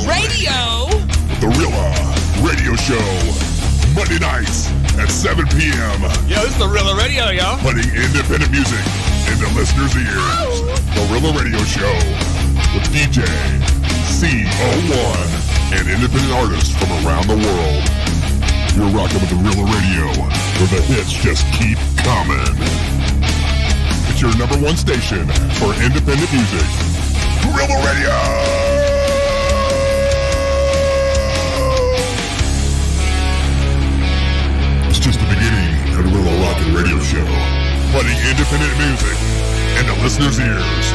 Radio. The Rela Radio Show. Monday nights at 7 p.m. Yo, this is the Rela Radio, yo. Putting independent music into listeners' ears. The Rela Radio Show with DJ CO1 and independent artists from around the world. You're rocking with the Rela Radio, where the hits just keep coming. It's your number one station for independent music. Rela Radio! It's just the beginning of the Rela Rockin' Radio Show, putting independent music into listeners' ears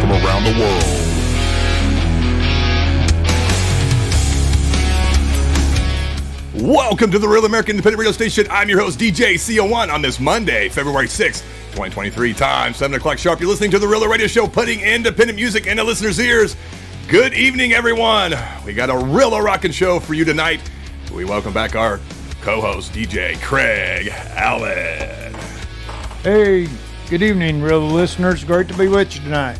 from around the world. Welcome to the Real American Independent Radio Station. I'm your host, DJ CO1, on this Monday, February 6th, 2023, time 7 o'clock sharp. You're listening to the Real Radio Show, putting independent music into listeners' ears. Good evening, everyone. We got a Real Rockin' show for you tonight. We welcome back our co-host, DJ Craig Allen. Hey, good evening, Real listeners. Great to be with you tonight.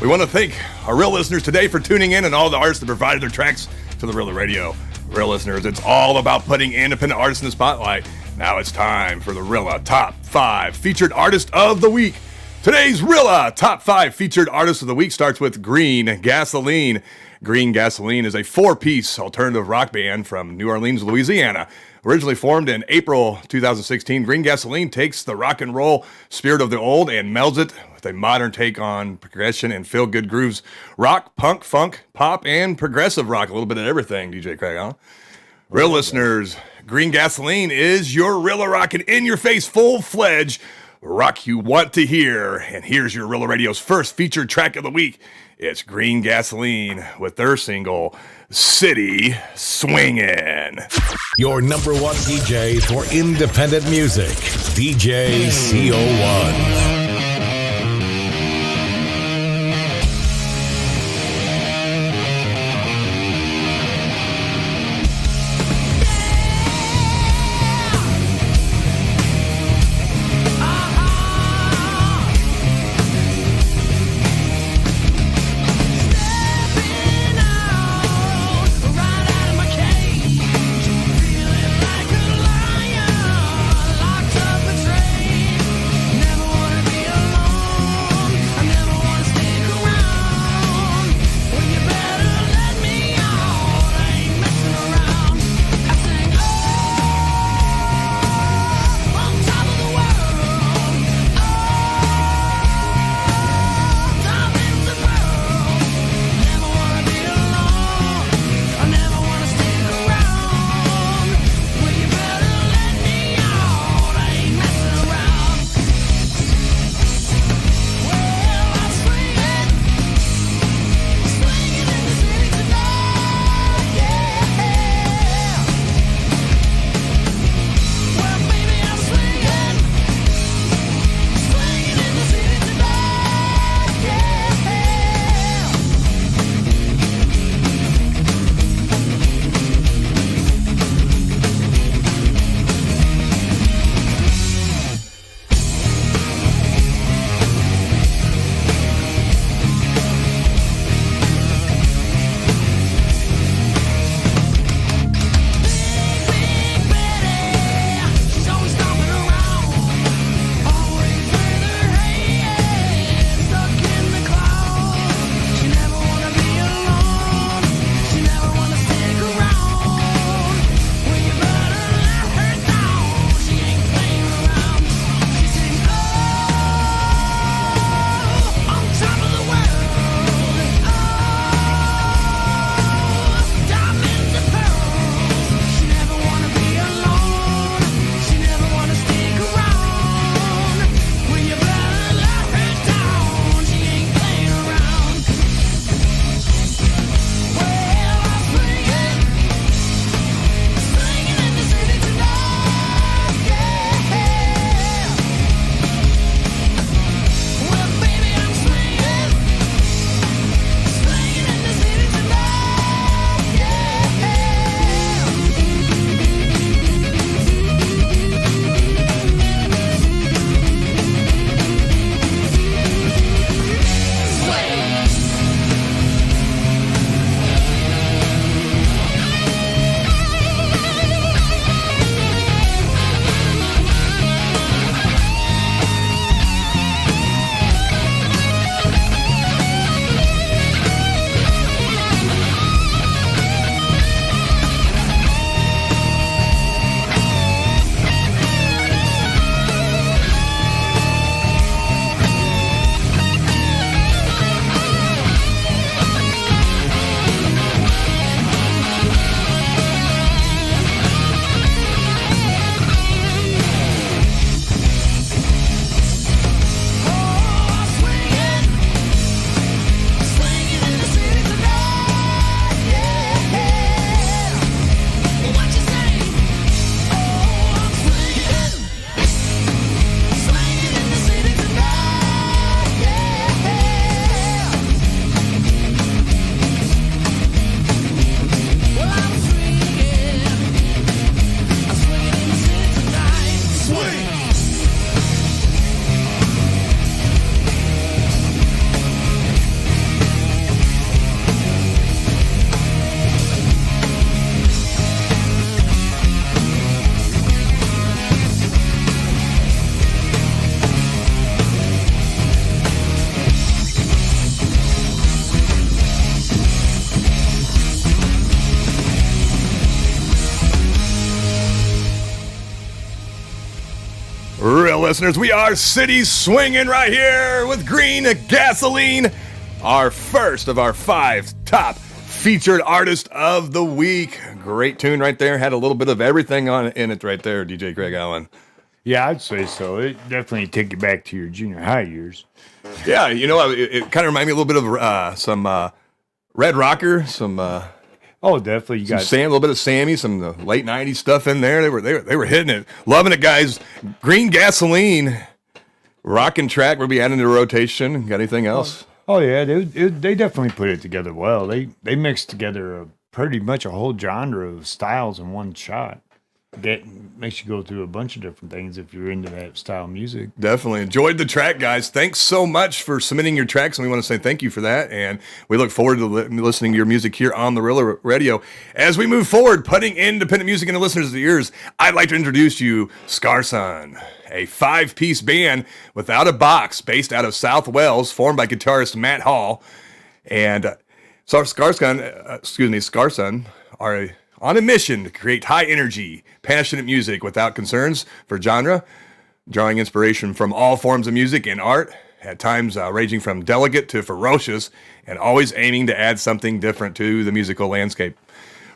We want to thank our real listeners today for tuning in and all the artists that provided their tracks to the Real Radio. Real listeners, it's all about putting independent artists in the spotlight. Now it's time for the Rela Top 5 Featured Artist of the Week. Today's Rela Top 5 Featured Artist of the Week starts with Green Gasoline. Green Gasoline is a 4-piece alternative rock band from New Orleans, Louisiana. Originally formed in April 2016, Green Gasoline takes the rock and roll spirit of the old and melds it with a modern take on progression and feel-good grooves. Rock, punk, funk, pop, and progressive rock. A little bit of everything, DJ Craig, huh? Real listeners, Green Gasoline is your Rela rockin' in-your-face, full-fledged rock you want to hear. And here's your Rela Radio's first featured track of the week. It's Green Gasoline with their single, City Swingin'. Your number one DJ for independent music, DJ CO1. Never wanna listeners, we are city swinging right here with Green Gasoline, our first of our 5 top featured artist of the week. Great tune right there. Had a little bit of everything in it right there, DJ Greg Allen. Yeah, I'd say so. It definitely took you back to your junior high years. Yeah, you know, it kind of reminded me a little bit of some Red Rocker, some Oh, definitely. You got Sam, a little bit of Sammy, some of the late '90s stuff in there. They were hitting it, loving it, guys. Green Gasoline, rocking track. We'll be adding to rotation. Got anything else? Oh yeah, they definitely put it together well. They mixed together pretty much a whole genre of styles in one shot. That makes you go through a bunch of different things if you're into that style of music. Definitely enjoyed the track, guys. Thanks so much for submitting your tracks, and we want to say thank you for that. And we look forward to listening to your music here on the Rela Radio. As we move forward, putting independent music into listeners' ears, I'd like to introduce you Scarsun, a 5-piece band without a box based out of South Wales, formed by guitarist Matt Hall. And Scarsun are on a mission to create high-energy, passionate music without concerns for genre, drawing inspiration from all forms of music and art, at times ranging from delicate to ferocious, and always aiming to add something different to the musical landscape.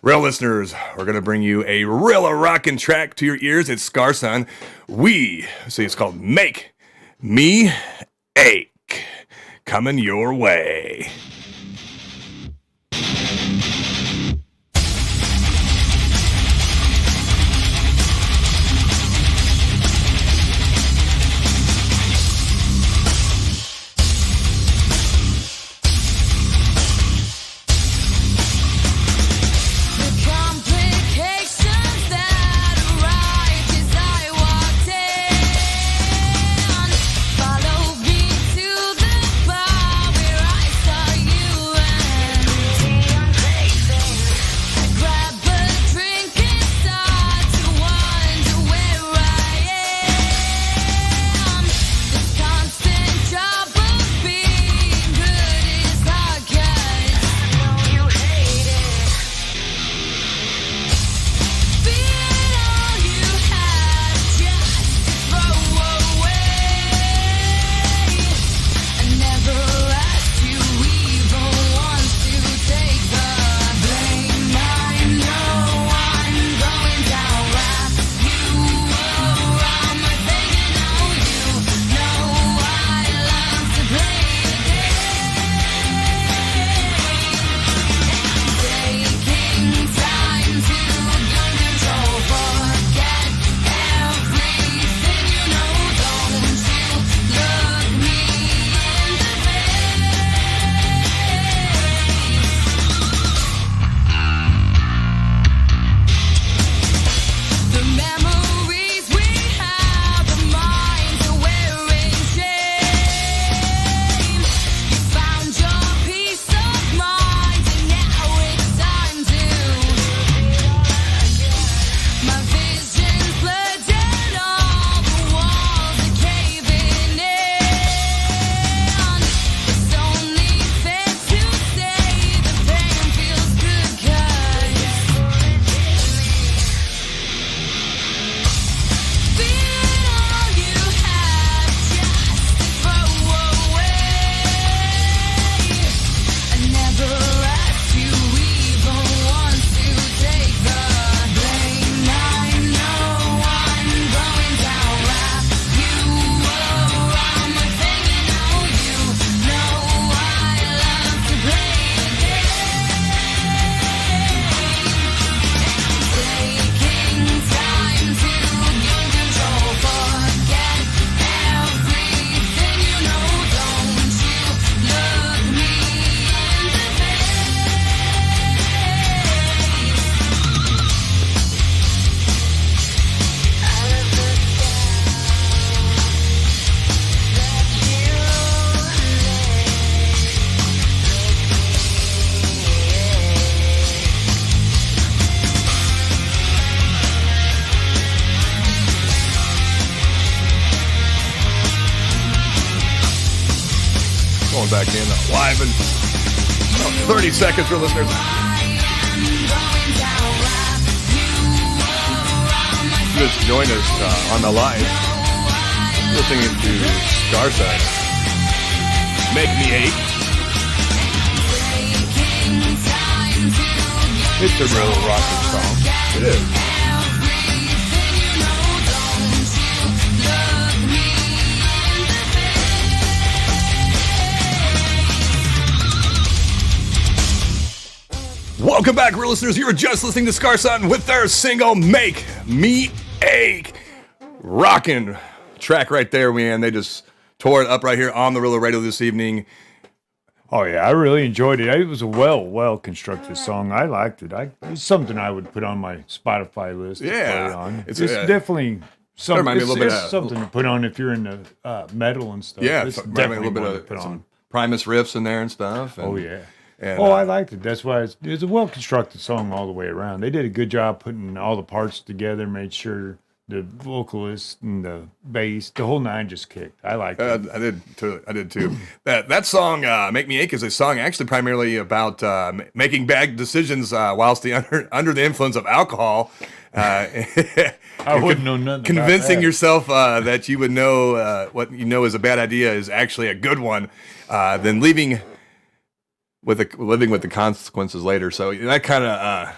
Real listeners, we're going to bring you a real rockin' track to your ears. It's Scarsun. It's called Make Me Ache. Coming your way. Back in live in 30 seconds for listeners. Just join us on the live. listening to Scarsun. Make Me Ache. It's a real rocking song. It is. Welcome back, real listeners. You were just listening to Scarsun with their single Make Me Ache. Rockin' track right there, man. They just tore it up right here on the Rela Radio this evening. Oh yeah, I really enjoyed it. It was a well constructed song. I liked it. It's something I would put on my Spotify list. Yeah. to play on. It's definitely something. Remind me a little bit it's of- something to put on if you're into metal and stuff. Yeah, it's remind me definitely a little one bit to put of on. some Primus riffs in there and stuff. And, Oh yeah. And, I liked it. That's why it's a well constructed song all the way around. They did a good job putting all the parts together, made sure the vocalist and the bass, the whole nine just kicked. I liked it. I did too. That song, "Make Me Ache," is a song actually primarily about making bad decisions whilst under the influence of alcohol. I wouldn't know nothing. Convincing about that. yourself that you would know what you know is a bad idea is actually a good one. Then living with the consequences later. So that kind of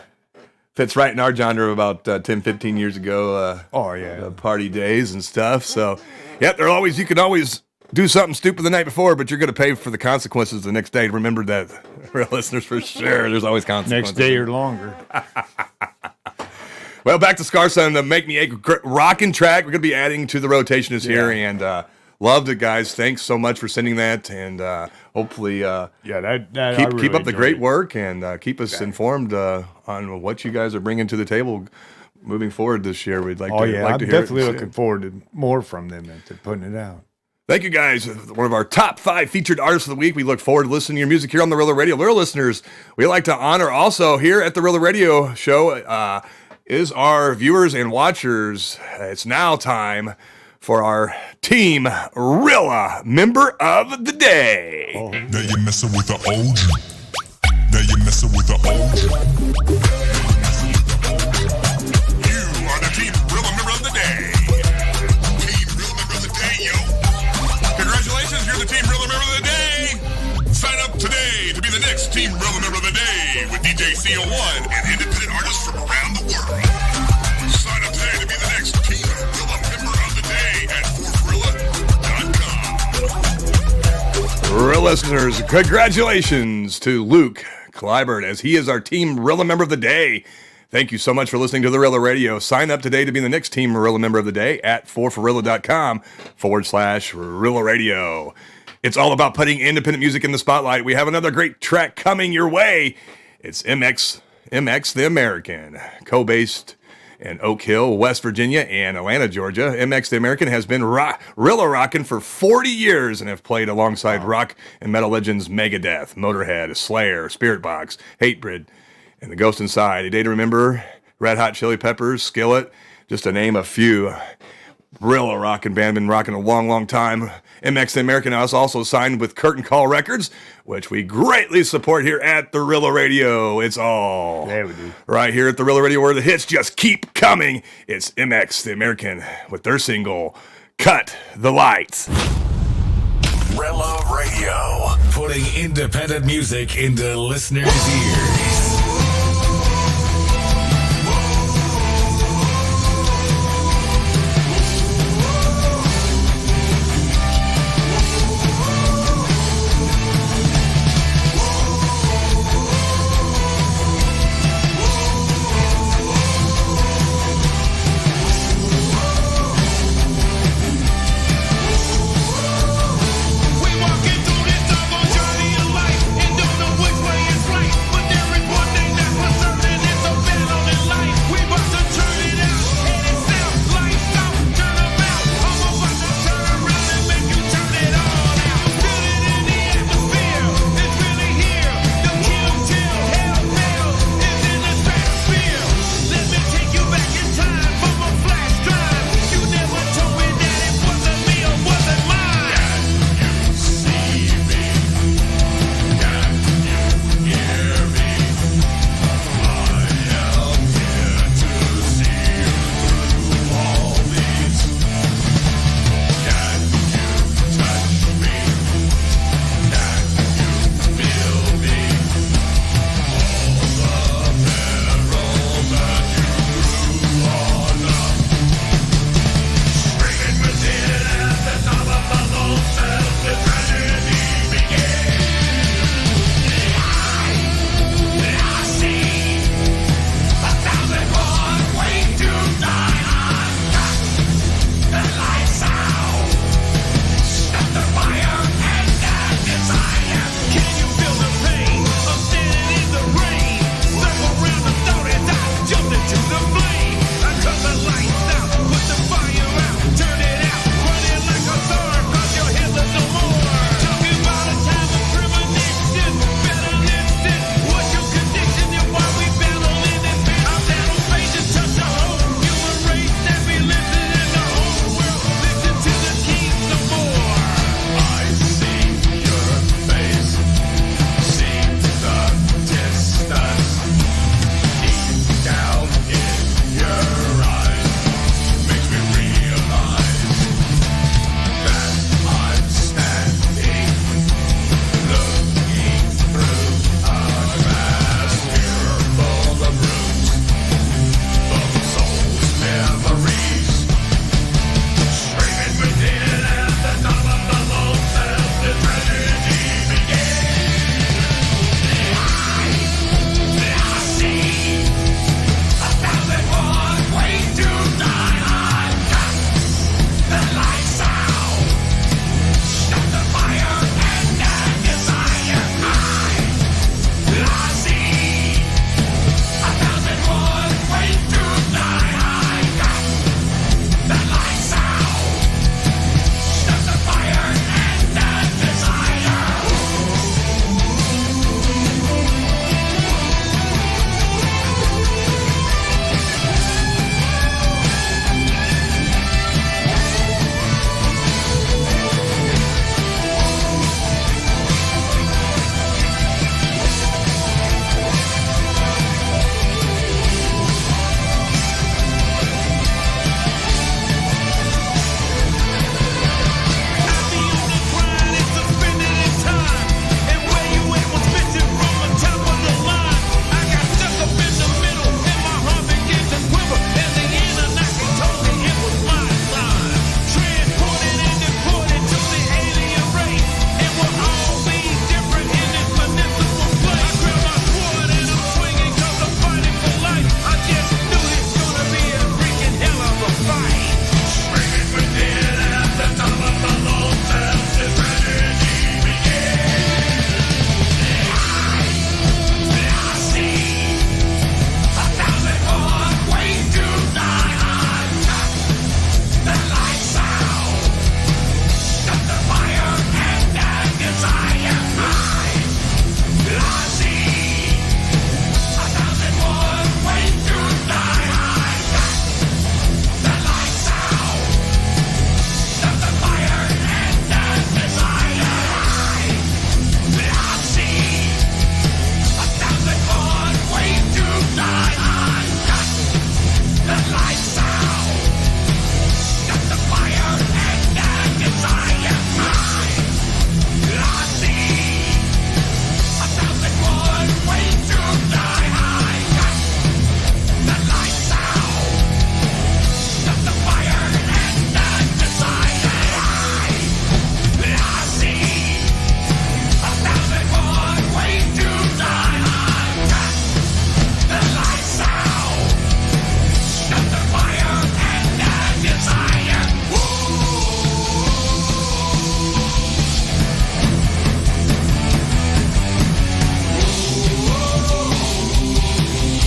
fits right in our genre of about 10, 15 years ago. Oh yeah. Party days and stuff. So, yeah, you can always do something stupid the night before, but you're going to pay for the consequences the next day. Remember that, real listeners, for sure. There's always consequences. Next day or longer. Well, back to Scarsun, the Make Me Ache rockin' track. We're going to be adding to the rotation this year, and loved it, guys. Thanks so much for sending that, and hopefully that I keep really up the enjoyed great it. work and keep us informed on what you guys are bringing to the table moving forward this year. We'd like Oh to yeah, like I'm to hear definitely it. looking forward to more from them and to putting it out. Thank you, guys. One of our top 5 featured artists of the week. We look forward to listening to your music here on the Rela Radio. Loyal listeners, we like to honor also here at the Rela Radio Show is our viewers and watchers. It's now time for our Team Rela Member of the Day. Now you're messing with the OG. Now you're messing with the OG. You are the Team Rela Member of the Day. Team Rela Member of the Day, yo. Congratulations, you're the Team Rela Member of the Day. Sign up today to be the next Team Rela Member of the Day with DJ CO1 and independent artists from around the world. Sign up today to be the next Team Rela Member of the Day at forrela.com. Real listeners, congratulations to Luke Clybert as he is our Team Rela Member of the Day. Thank you so much for listening to the Rela Radio. Sign up today to be the next Team Rela Member of the Day at forrela.com/Rela Radio. It's all about putting independent music in the spotlight. We have another great track coming your way. It's MX the American, co-based in Oak Hill, West Virginia, and Atlanta, Georgia. MX the American has been Rela rocking for 40 years and have played alongside rock and metal legends Megadeth, Motorhead, Slayer, Spiritbox, Hatebreed, and The Ghost Inside. A Day to Remember, Red Hot Chili Peppers, Skillet, just to name a few. Rela rocking band, been rocking a long, long time. MX the American has also signed with Curtain Call Records, which we greatly support here at the Rela Radio. It's all Yeah, we do. right here at the Rela Radio where the hits just keep coming. It's MX the American with their single, Cut the Lights. Rela Radio, putting independent music into listeners' ears. We walking through this doggone journey of life and don't know which way is right, but there is one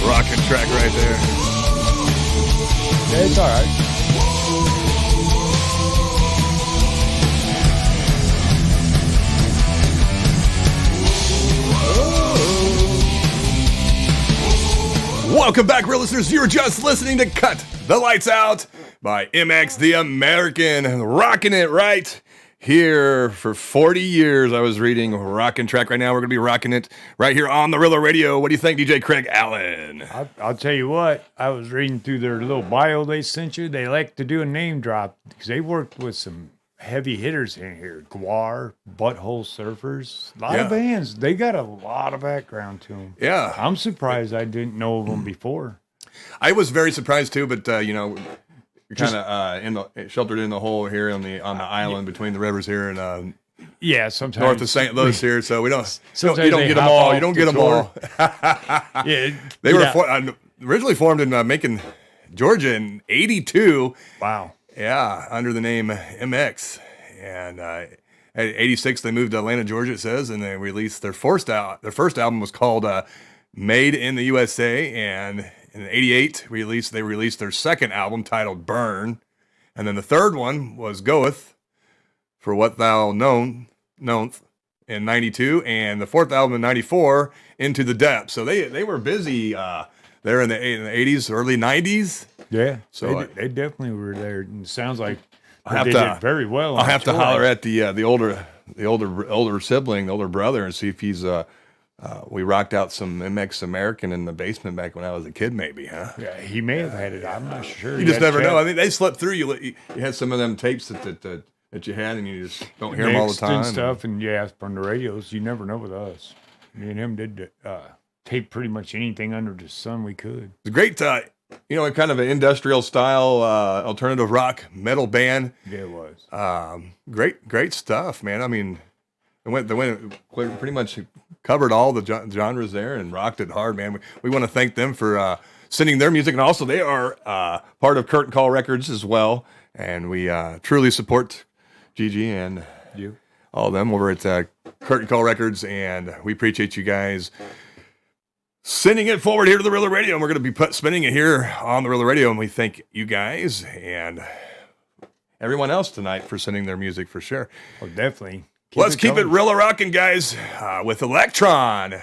Rockin' track right there. Yeah, it's all right. Welcome back, real listeners. You're just listening to Cut the Lights Out by MX the American. Rocking it right here for 40 years. I was reading Rockin' Track right now. We're going to be rocking it right here on the Rela Radio. What do you think, DJ Craig Allen? I'll tell you what, I was reading through their little bio they sent you. They like to do a name drop because they worked with some heavy hitters in here. Guar, Butthole Surfers, a lot of bands. They got a lot of background to them. Yeah. I'm surprised I didn't know of them before. I was very surprised too, but you're kind of sheltered in the hole here on the island between the rivers here and Yeah, sometimes north of St. Louis here, so we don't. Sometimes You don't they get them hop all. off You don't the get them tour. all. Yeah, They were originally formed in Macon, Georgia in '82. Wow. Yeah, under the name MX. And at '86, they moved to Atlanta, Georgia, it says, and they released their first album was called Made in the USA. And in '88, they released their second album titled Burn. And then the third one was Goeth, For What Thou Know'st in '92. And the fourth album in '94, Into the Depths. So they were busy there in the '80s, early '90s. Yeah, So they definitely were there. And it sounds like I'll they did very well. I'll have to holler at the older sibling, the older brother, and see if he's we rocked out some MX American in the basement back when I was a kid, maybe, huh? Yeah, he may have had it. I'm not sure. You just never know. I mean, they slept through. You had some of them tapes that you had, and you just don't hear them all the Mixed time. and stuff, and yeah, from the radios, you never know with us. Me and him did tape pretty much anything under the sun we could. It's a great, kind of an industrial style alternative rock metal band. Yeah, it was. Great stuff, man. I mean, they went pretty much covered all the genres there and rocked it hard, man. We want to thank them for sending their music, and also they are part of Curtain Call Records as well, and we truly support Gigi and You. all of them over at Curtain Call Records, and we appreciate you guys sending it forward here to the Rela Radio, and we're going to be spinning it here on the Rela Radio, and we thank you guys and everyone else tonight for sending their music for sure. Oh, definitely. Let's keep it Rela rocking, guys, with Electron.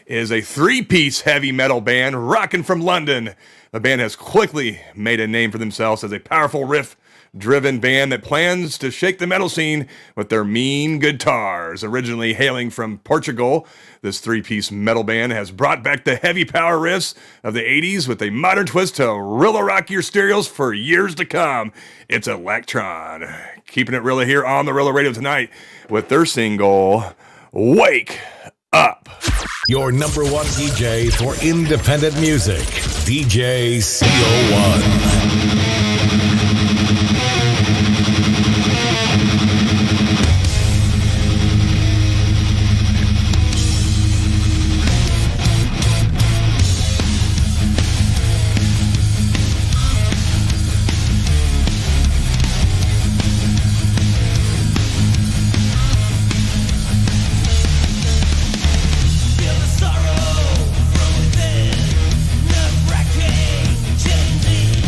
Is a three-piece heavy metal band rocking from London. The band has quickly made a name for themselves as a powerful riff-driven band that plans to shake the metal scene with their mean guitars. Originally hailing from Portugal, this three-piece metal band has brought back the heavy power riffs of the 80s with a modern twist to Rela rock your stereos for years to come. It's Electron. Keeping it Rela here on the Rela Radio tonight with their single, Wake Up. Your number one DJ for independent music, DJ CO1. Feel the sorrow from within, nerve-wracking, changing.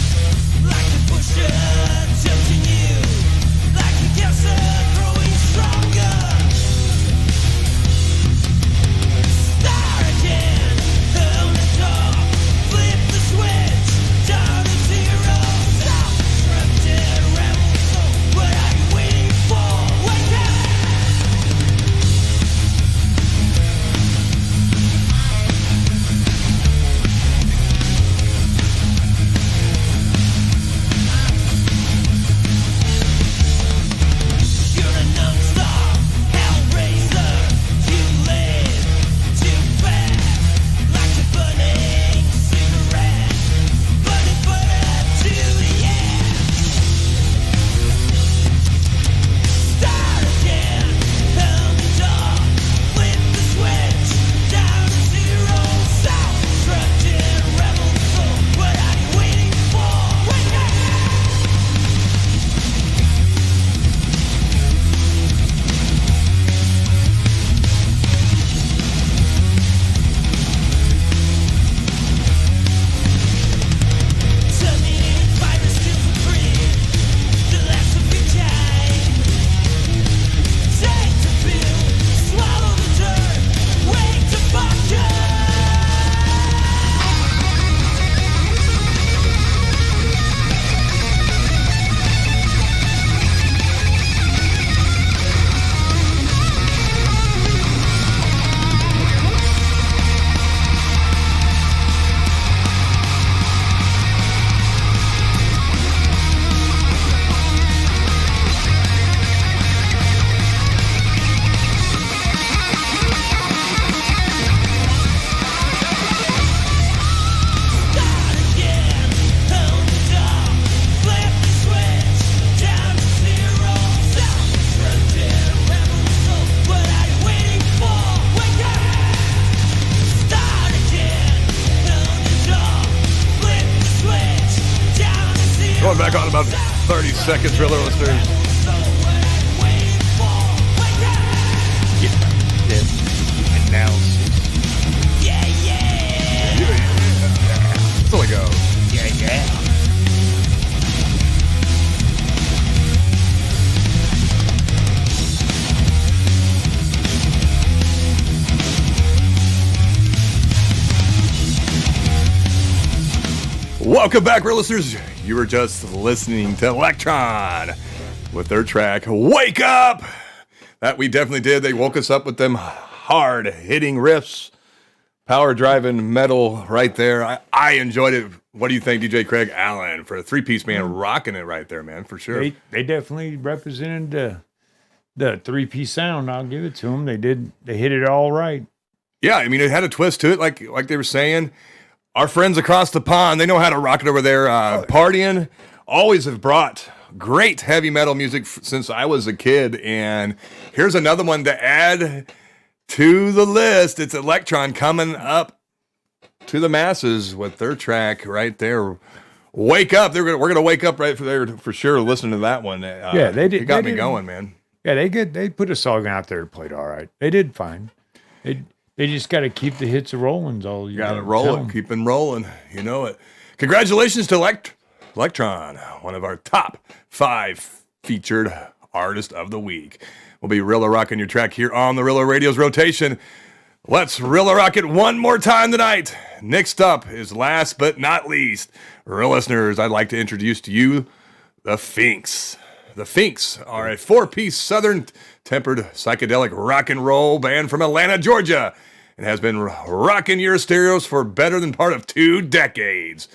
Coming back on about 30 seconds, Rela listeners. So it goes. Welcome back, Rela listeners. You were just listening to Electron with their track, Wake Up! That we definitely did. They woke us up with them hard-hitting riffs. Power-driving metal right there. I enjoyed it. What do you think, DJ Craig Allen, for a three-piece man rocking it right there, man, for sure. They definitely represented the three-piece sound. I'll give it to them. They hit it all right. Yeah, I mean, it had a twist to it, like they were saying. Our friends across the pond, they know how to rock it over there. Partying, always have brought great heavy metal music since I was a kid. And here's another one to add to the list. It's Electron coming up to the masses with their track right there. Wake Up. We're gonna wake up right there for sure. Listening to that one. Yeah, they did. It got me going, man. Yeah, they put a song out there that played all right. They did fine. They just got to keep the hits a rolling. All you got to roll it, keep them rolling. You know it. Congratulations to Electron, one of our top 5 featured artist of the week. We'll be Rela rocking your track here on the Rela Radio's rotation. Let's Rela rock it one more time tonight. Next up is last but not least, Rela listeners, I'd like to introduce to you the Pinx. The Pinx are a 4-piece southern tempered psychedelic rock and roll band from Atlanta, Georgia, and has been rocking your stereos for better than part of 2 decades.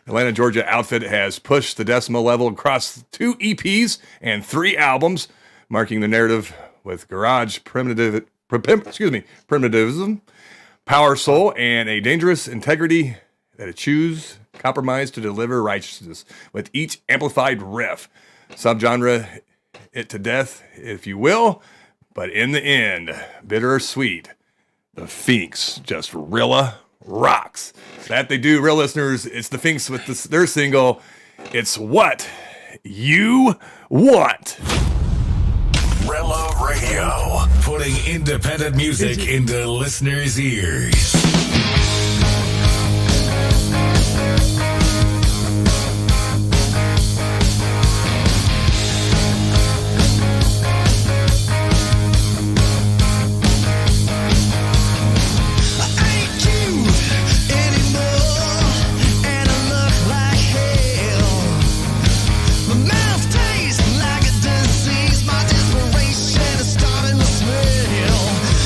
Atlanta, Georgia outfit has pushed the decimal level across 2 EPs and 3 albums, marking the narrative with garage primitivism, power soul, and a dangerous integrity that eschews compromise to deliver righteousness with each amplified riff. Subgenre it to death, if you will, but in the end, bitter or sweet, the Pinx just Rela rocks. That they do, real listeners. It's the Pinx with their single, It's What You Want. Rela Radio, putting independent music into listeners' ears.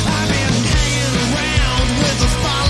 I've been hanging around with the fire.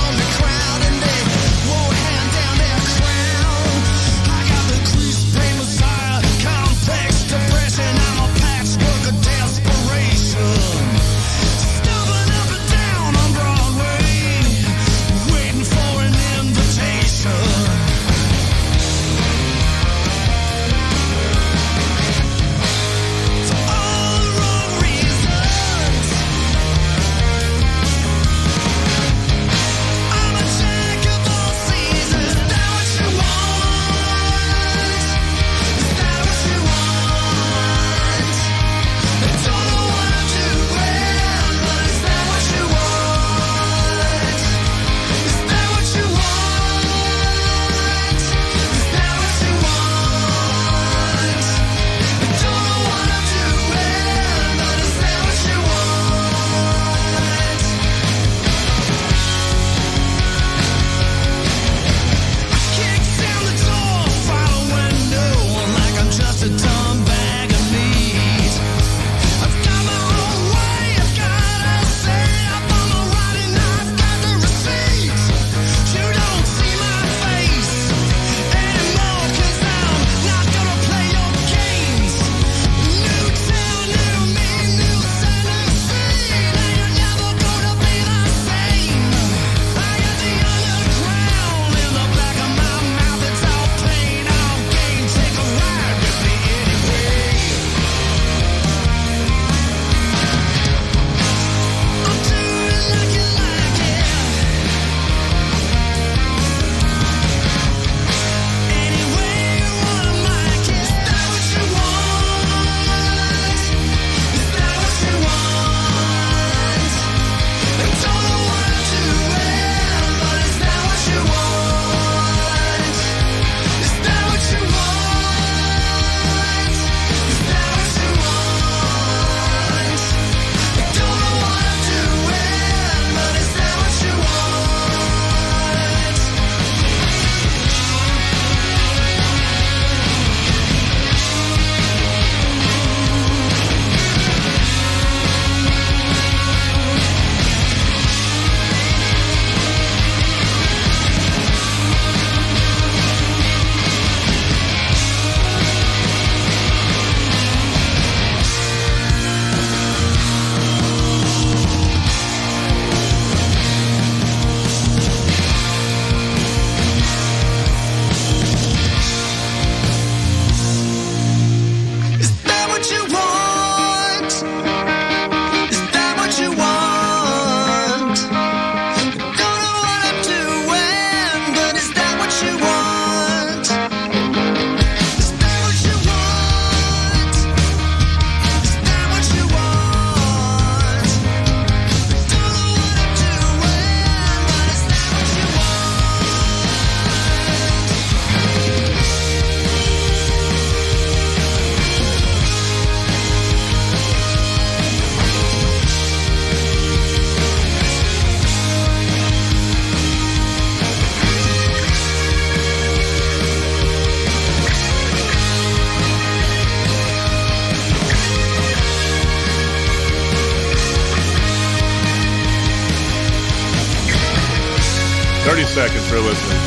seconds for listening.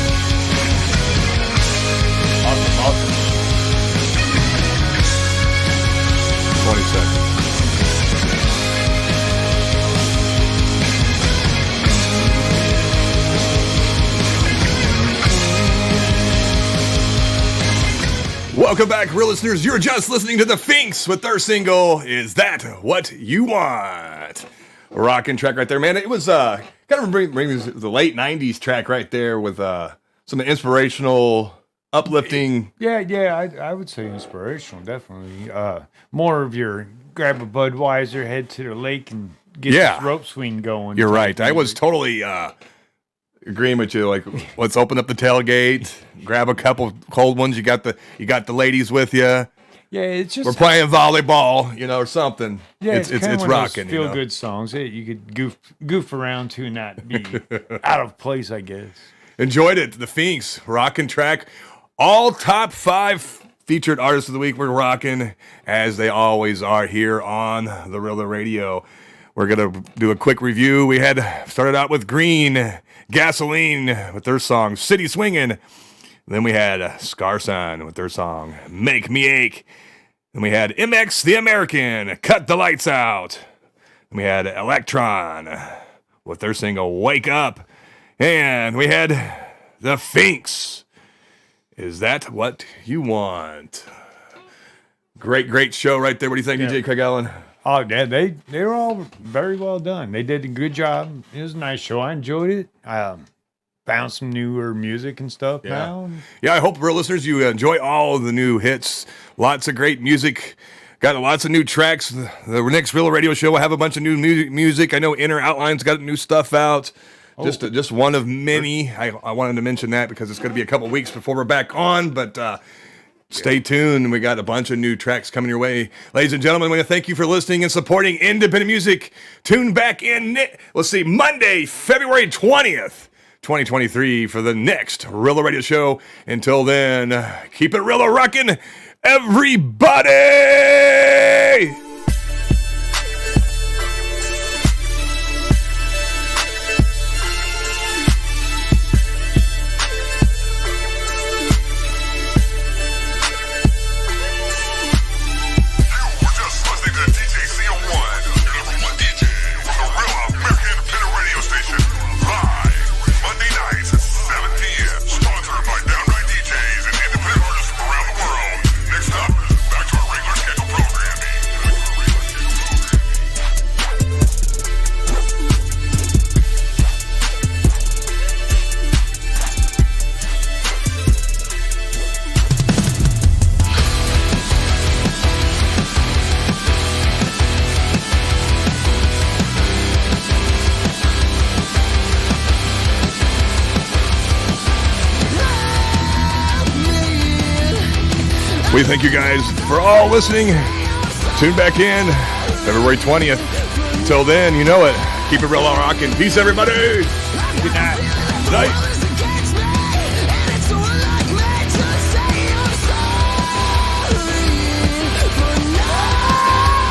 Awesome. 20 seconds. Welcome back, real listeners. You're just listening to the Pinx with their single, Is That What You Want? A rockin' track right there, man. It was kind of bring the late 90s track right there with some inspirational, uplifting. Yeah, I would say inspirational, definitely. More of your grab a Budweiser, head to the lake, and get this rope swing going. You're right. I was totally agreeing with you. Like, let's open up the tailgate, grab a couple cold ones. You got the ladies with you. Yeah, it's just we're playing volleyball, or something. Yeah, it's rocking. Feel good songs. You could goof around to, not be out of place, I guess. Enjoyed it. The Pinx rocking track. All top 5 featured artists of the week. We're rocking as they always are here on the Rela Radio. We're gonna do a quick review. We had started out with Green Gasoline with their song City Swingin'. Then we had Scarsun with their song Make Me Ache. Then we had MX the American, Cut the Lights Out. Then we had Electron with their single Wake Up. And we had the Pinx. Is That What You Want? Great show right there. What do you think, DJ Craig Allen? Oh, yeah, they were all very well done. They did a good job. It was a nice show. I enjoyed it. Found some newer music and stuff now. Yeah, I hope, real listeners, you enjoy all of the new hits. Lots of great music. Got lots of new tracks. The next Rela Radio Show will have a bunch of new music. I know Inner Outline's got new stuff out. Just one of many. I wanted to mention that because it's going to be a couple weeks before we're back on, but stay tuned. We got a bunch of new tracks coming your way. Ladies and gentlemen, I want to thank you for listening and supporting independent music. Tune back in, let's see, Monday, February 20th. 2023 for the next Rela Radio Show. Until then, keep it Rela rockin', everybody! We thank you guys for all listening. Tune back in February 20th. Until then, you know it. Keep it real rockin'. Peace, everybody. Good night. Good night.